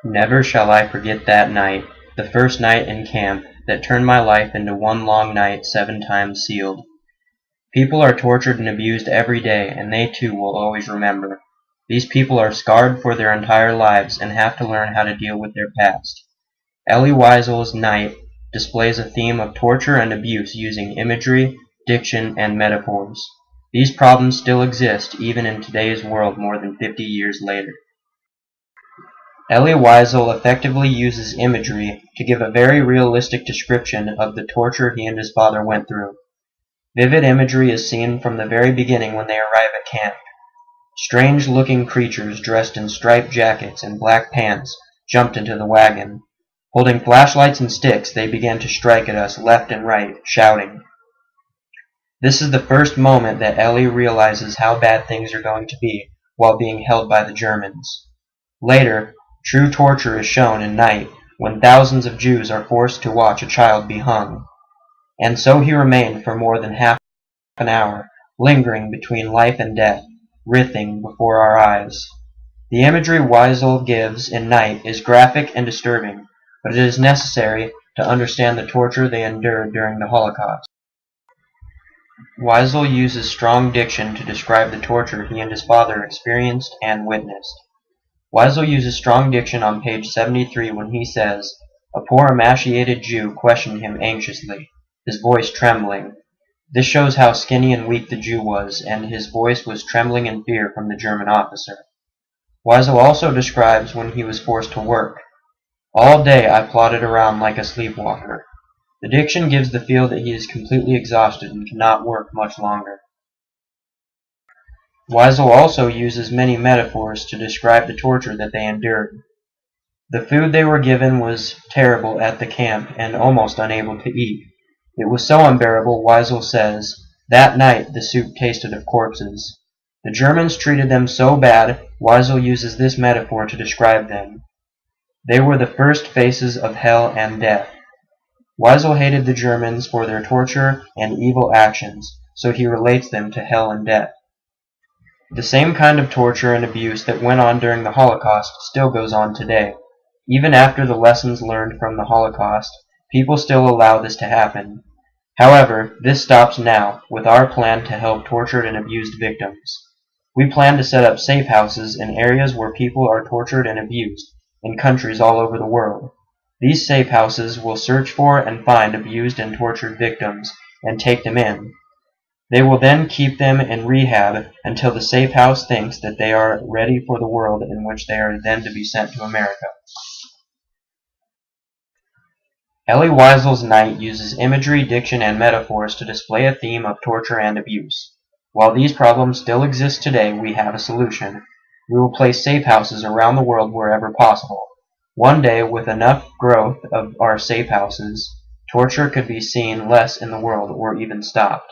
Never shall I forget that night, the first night in camp, that turned my life into one long night 7 times sealed. People are tortured and abused every day, and they too will always remember. These people are scarred for their entire lives and have to learn how to deal with their past. Elie Wiesel's Night displays a theme of torture and abuse using imagery, diction, and metaphors. These problems still exist even in today's world more than 50 years later. Elie Wiesel effectively uses imagery to give a very realistic description of the torture he and his father went through. Vivid imagery is seen from the very beginning when they arrive at camp. Strange-looking creatures dressed in striped jackets and black pants jumped into the wagon. Holding flashlights and sticks, they began to strike at us left and right, shouting. This is the first moment that Elie realizes how bad things are going to be while being held by the Germans. Later, true torture is shown in Night when thousands of Jews are forced to watch a child be hung. And so he remained for more than half an hour, lingering between life and death, writhing before our eyes. The imagery Wiesel gives in Night is graphic and disturbing, but it is necessary to understand the torture they endured during the Holocaust. Wiesel uses strong diction to describe the torture he and his father experienced and witnessed. Wiesel uses strong diction on page 73 when he says, "A poor emaciated Jew questioned him anxiously, his voice trembling." This shows how skinny and weak the Jew was, and his voice was trembling in fear from the German officer. Wiesel also describes when he was forced to work. "All day I plodded around like a sleepwalker." The diction gives the feel that he is completely exhausted and cannot work much longer. Wiesel also uses many metaphors to describe the torture that they endured. The food they were given was terrible at the camp and almost unable to eat. It was so unbearable, Wiesel says, that night the soup tasted of corpses. The Germans treated them so bad, Wiesel uses this metaphor to describe them. They were the first faces of hell and death. Wiesel hated the Germans for their torture and evil actions, so he relates them to hell and death. The same kind of torture and abuse that went on during the Holocaust still goes on today. Even after the lessons learned from the Holocaust, people still allow this to happen. However, this stops now with our plan to help tortured and abused victims. We plan to set up safe houses in areas where people are tortured and abused, in countries all over the world. These safe houses will search for and find abused and tortured victims and take them in. They will then keep them in rehab until the safe house thinks that they are ready for the world in which they are then to be sent to America. Elie Wiesel's Night uses imagery, diction, and metaphors to display a theme of torture and abuse. While these problems still exist today, we have a solution. We will place safe houses around the world wherever possible. One day, with enough growth of our safe houses, torture could be seen less in the world or even stopped.